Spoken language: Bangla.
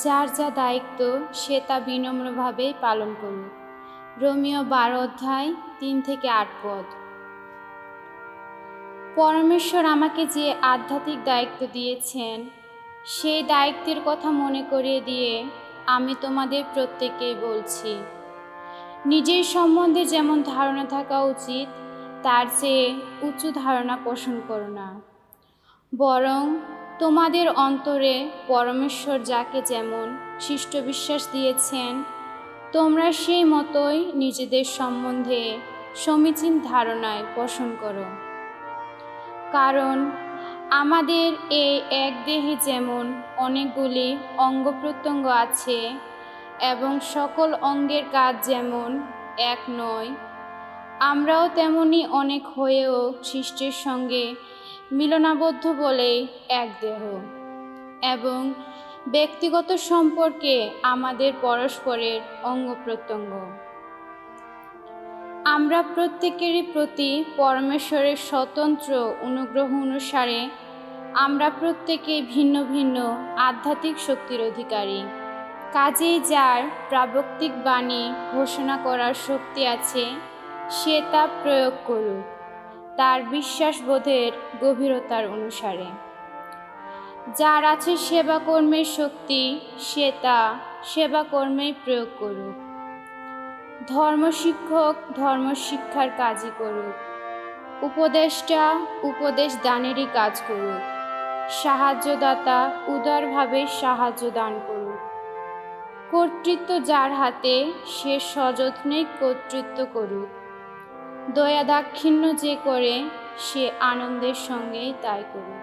যার যা দায়িত্ব সে তা বিনম্রভাবেই পালন করুক। রোমীয় 12 অধ্যায় 3-8 পদ। পরমেশ্বর আমাকে যে আধ্যাত্মিক দায়িত্ব দিয়েছেন সেই দায়িত্বের কথা মনে করিয়ে দিয়ে আমি তোমাদের প্রত্যেককেই বলছি, নিজের সম্বন্ধে যেমন ধারণা থাকা উচিত তার চেয়ে উঁচু ধারণা পোষণ করো না, বরং তোমাদের অন্তরে পরমেশ্বর যাকে যেমন শিষ্ট বিশ্বাস দিয়েছেন তোমরা সেই মতোই নিজেদের সম্বন্ধে সমীচীন ধারণায় পোষণ করো। কারণ আমাদের এই এক দেহে যেমন অনেকগুলি অঙ্গ প্রত্যঙ্গ আছে এবং সকল অঙ্গের কাজ যেমন এক নয়, আমরাও তেমনি অনেক হয়েও খ্রিস্টের সঙ্গে মিলনাবদ্ধ বলেই এক দেহ, এবং ব্যক্তিগত সম্পর্কে আমাদের পরস্পরের অঙ্গ প্রত্যঙ্গ। আমরা প্রত্যেকেরই প্রতি পরমেশ্বরের স্বতন্ত্র অনুগ্রহ অনুসারে আমরা প্রত্যেকেই ভিন্ন ভিন্ন আধ্যাত্মিক শক্তির অধিকারী। কাজেই যার প্রাবক্তিক বাণী ঘোষণা করার শক্তি আছে সে তা প্রয়োগ করুক তার বিশ্বাসবোধের গভীরতার অনুসারে। যার আছে সেবাকর্মের শক্তি সে তা সেবাকর্মেই প্রয়োগ করুক। ধর্মশিক্ষক ধর্মশিক্ষার কাজই করুক, উপদেষ্টা উপদেশ দানেরই কাজ করুক, সাহায্যদাতা উদারভাবে সাহায্য দান করুক। কর্তৃত্ব যার হাতে সে সযত্নে কর্তৃত্ব করুক। দয়া দাক্ষিণ্য যে করে সে আনন্দের সঙ্গেই তাই করুক।